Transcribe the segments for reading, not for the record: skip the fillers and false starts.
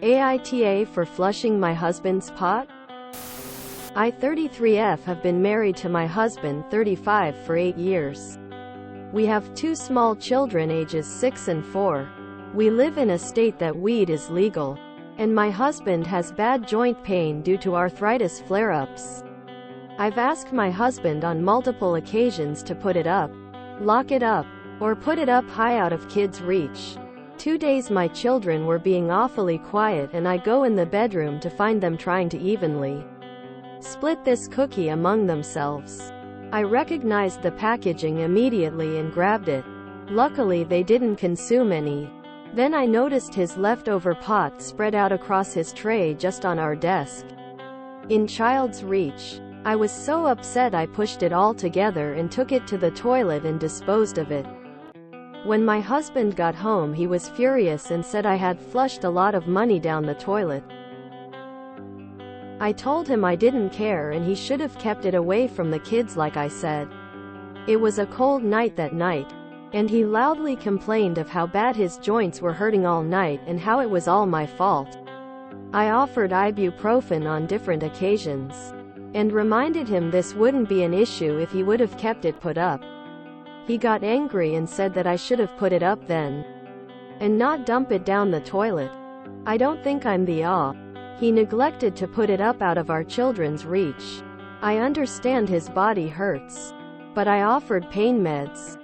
AITA for flushing my husband's pot? I, 33F, have been married to my husband, 35, for 8 years. We have 2 small children ages 6 and 4. We live in a state that weed is legal. And my husband has bad joint pain due to arthritis flare-ups. I've asked my husband on multiple occasions to put it up, lock it up, or put it up high out of kids' reach. 2 days my children were being awfully quiet and I go in the bedroom to find them trying to evenly split this cookie among themselves. I recognized the packaging immediately and grabbed it. Luckily they didn't consume any. Then I noticed his leftover pot spread out across his tray just on our desk, in child's reach. I was so upset I pushed it all together and took it to the toilet and disposed of it. When my husband got home he was furious and said I had flushed a lot of money down the toilet. I told him I didn't care and he should have kept it away from the kids like I said. It was a cold night that night, and he loudly complained of how bad his joints were hurting all night and how it was all my fault. I offered ibuprofen on different occasions, and reminded him this wouldn't be an issue if he would have kept it put up. He got angry and said that I should have put it up then, and not dump it down the toilet. I don't think I'm the He neglected to put it up out of our children's reach. I understand his body hurts, but I offered pain meds.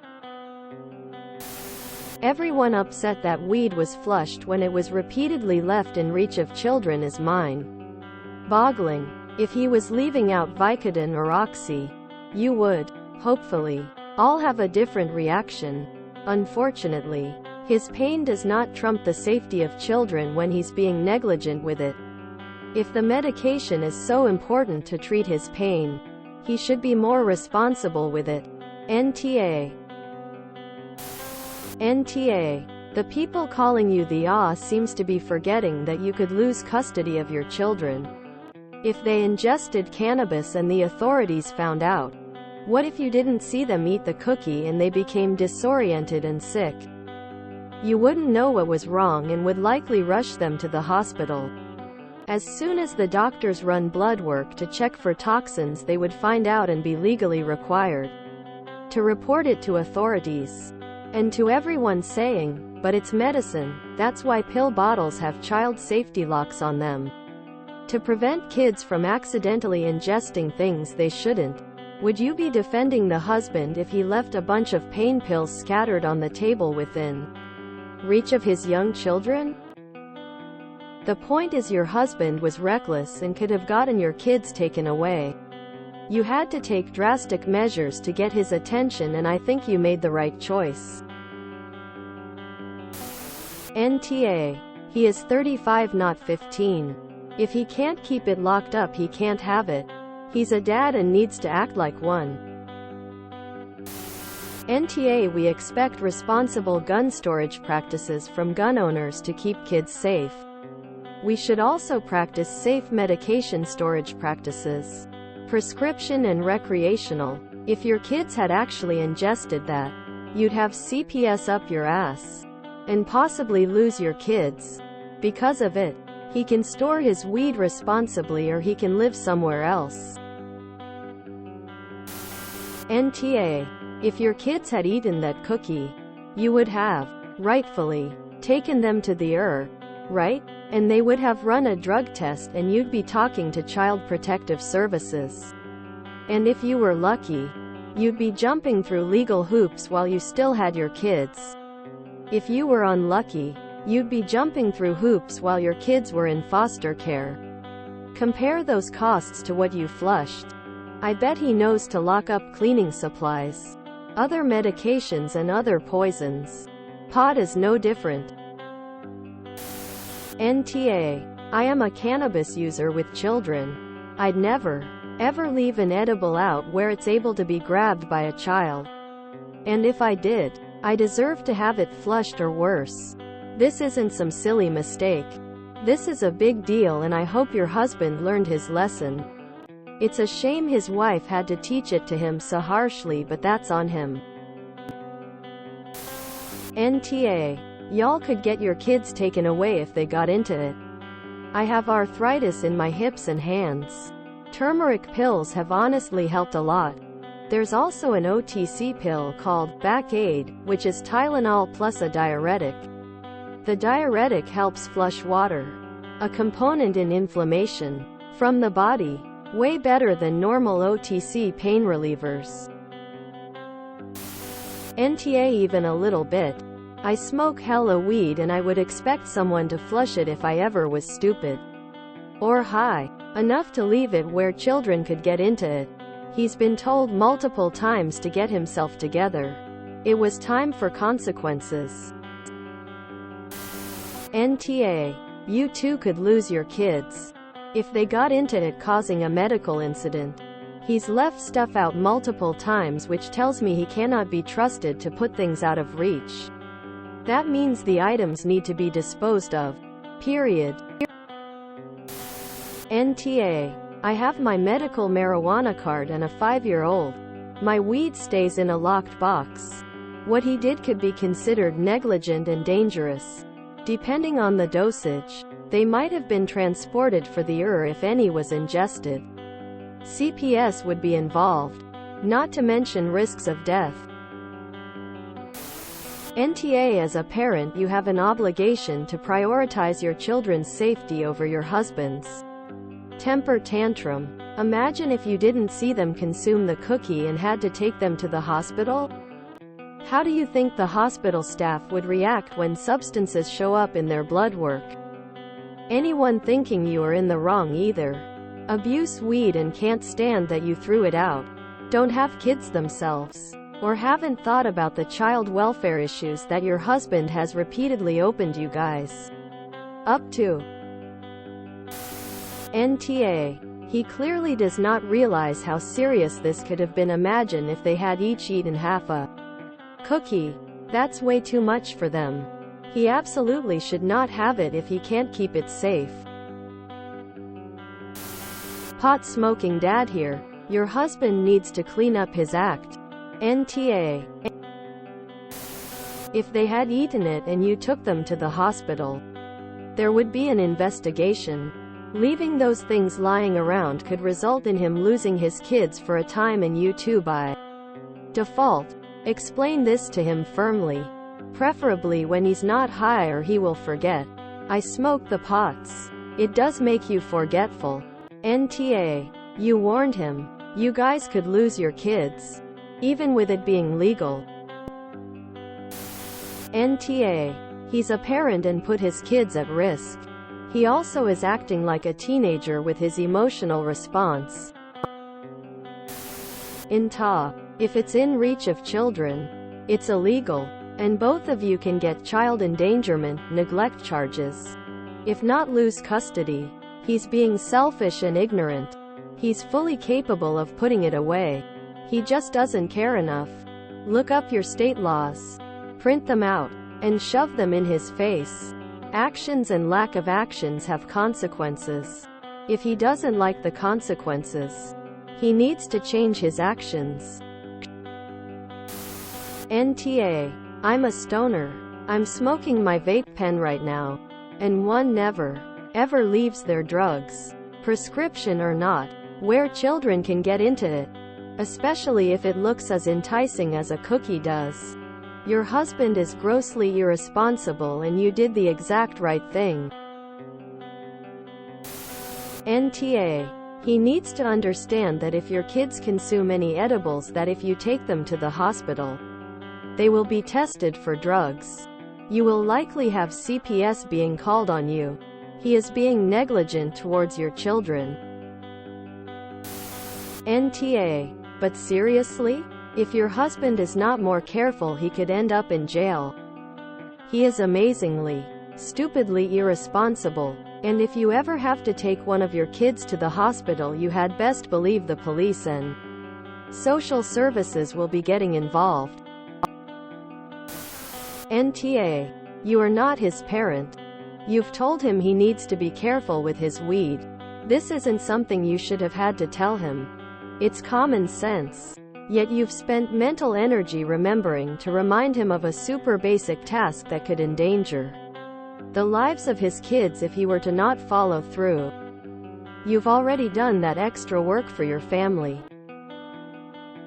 Everyone upset that weed was flushed when it was repeatedly left in reach of children is mind-boggling. If he was leaving out Vicodin or Oxy, you would, hopefully, all have a different reaction. Unfortunately, his pain does not trump the safety of children when he's being negligent with it. If the medication is so important to treat his pain, he should be more responsible with it. NTA. The people calling you the seems to be forgetting that you could lose custody of your children if they ingested cannabis and the authorities found out. What if you didn't see them eat the cookie and they became disoriented and sick? You wouldn't know what was wrong and would likely rush them to the hospital. As soon as the doctors run blood work to check for toxins, they would find out and be legally required to report it to authorities. And to everyone saying, but it's medicine, that's why pill bottles have child safety locks on them, to prevent kids from accidentally ingesting things they shouldn't. Would you be defending the husband if he left a bunch of pain pills scattered on the table within reach of his young children? The point is your husband was reckless and could have gotten your kids taken away. You had to take drastic measures to get his attention and I think you made the right choice. NTA. He is 35 not 15. If he can't keep it locked up he can't have it. He's a dad and needs to act like one. NTA. We expect responsible gun storage practices from gun owners to keep kids safe. We should also practice safe medication storage practices. Prescription and recreational. If your kids had actually ingested that, you'd have CPS up your ass. And possibly lose your kids. Because of it, he can store his weed responsibly or he can live somewhere else. NTA. If your kids had eaten that cookie, you would have, rightfully, taken them to the right? And they would have run a drug test and you'd be talking to Child Protective Services. And if you were lucky, you'd be jumping through legal hoops while you still had your kids. If you were unlucky, you'd be jumping through hoops while your kids were in foster care. Compare those costs to what you flushed. I bet he knows to lock up cleaning supplies, other medications and other poisons. Pot is no different. NTA. I am a cannabis user with children. I'd never, ever leave an edible out where it's able to be grabbed by a child. And if I did, I deserve to have it flushed or worse. This isn't some silly mistake. This is a big deal and I hope your husband learned his lesson. It's a shame his wife had to teach it to him so harshly, but that's on him. NTA. Y'all could get your kids taken away if they got into it. I have arthritis in my hips and hands. Turmeric pills have honestly helped a lot. There's also an OTC pill called Back Aid, which is Tylenol plus a diuretic. The diuretic helps flush water, a component in inflammation, from the body. Way better than normal OTC pain relievers. NTA even a little bit. I smoke hella weed and I would expect someone to flush it if I ever was stupid. Or high enough to leave it where children could get into it. He's been told multiple times to get himself together. It was time for consequences. NTA. You too could lose your kids if they got into it, causing a medical incident. He's left stuff out multiple times, which tells me he cannot be trusted to put things out of reach. That means the items need to be disposed of. Period. NTA. I have my medical marijuana card and a 5-year-old. My weed stays in a locked box. What he did could be considered negligent and dangerous. Depending on the dosage, they might have been transported for the if any was ingested. CPS would be involved, not to mention risks of death. NTA. As a parent, you have an obligation to prioritize your children's safety over your husband's. Temper tantrum. Imagine if you didn't see them consume the cookie and had to take them to the hospital. How do you think the hospital staff would react when substances show up in their blood work? Anyone thinking you are in the wrong either abuse weed and can't stand that you threw it out, don't have kids themselves, or haven't thought about the child welfare issues that your husband has repeatedly opened you guys up to. NTA. He clearly does not realize how serious this could have been. Imagine if they had each eaten half a cookie. That's way too much for them. He absolutely should not have it if he can't keep it safe. Pot smoking dad here. Your husband needs to clean up his act. NTA. If they had eaten it and you took them to the hospital, there would be an investigation. Leaving those things lying around could result in him losing his kids for a time and you too by default. Explain this to him firmly, preferably when he's not high or he will forget. I smoke the pots. It does make you forgetful. NTA. You warned him. You guys could lose your kids, even with it being legal. NTA. He's a parent and put his kids at risk. He also is acting like a teenager with his emotional response. INTA. If it's in reach of children, it's illegal, and both of you can get child endangerment, neglect charges. If not, lose custody. He's being selfish and ignorant. He's fully capable of putting it away. He just doesn't care enough. Look up your state laws, print them out, and shove them in his face. Actions and lack of actions have consequences. If he doesn't like the consequences, he needs to change his actions. NTA. I'm a stoner. I'm smoking my vape pen right now. And one never, ever leaves their drugs, prescription or not, where children can get into it. Especially if it looks as enticing as a cookie does. Your husband is grossly irresponsible and you did the exact right thing. NTA. He needs to understand that if your kids consume any edibles, that if you take them to the hospital, they will be tested for drugs. You will likely have CPS being called on you. He is being negligent towards your children. NTA. But seriously? If your husband is not more careful, he could end up in jail. He is amazingly, stupidly irresponsible. And if you ever have to take one of your kids to the hospital, you had best believe the police and social services will be getting involved. NTA. You are not his parent. You've told him he needs to be careful with his weed. This isn't something you should have had to tell him. It's common sense. Yet you've spent mental energy remembering to remind him of a super basic task that could endanger the lives of his kids if he were to not follow through. You've already done that extra work for your family.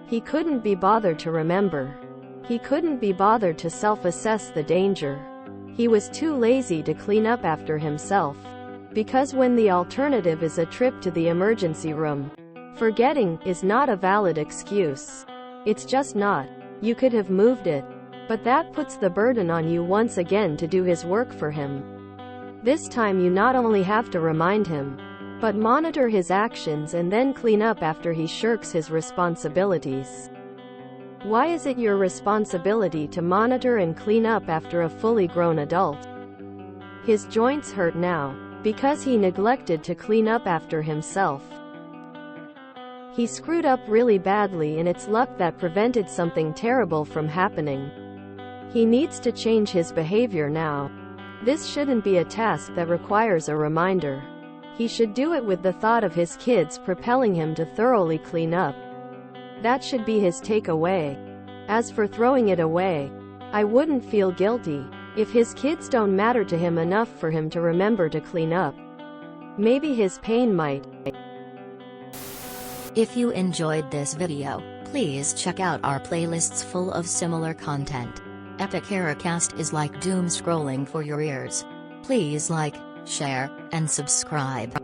He couldn't be bothered to remember. He couldn't be bothered to self-assess the danger. He was too lazy to clean up after himself. Because when the alternative is a trip to the emergency room, forgetting is not a valid excuse. It's just not. You could have moved it. But that puts the burden on you once again to do his work for him. This time you not only have to remind him, but monitor his actions and then clean up after he shirks his responsibilities. Why is it your responsibility to monitor and clean up after a fully grown adult? His joints hurt now, because he neglected to clean up after himself. He screwed up really badly and it's luck that prevented something terrible from happening. He needs to change his behavior now. This shouldn't be a task that requires a reminder. He should do it with the thought of his kids propelling him to thoroughly clean up. That should be his takeaway. As for throwing it away, I wouldn't feel guilty if his kids don't matter to him enough for him to remember to clean up. Maybe his pain might. If you enjoyed this video, please check out our playlists full of similar content. AmITheAsshole is like doom scrolling for your ears. Please like, share, and subscribe.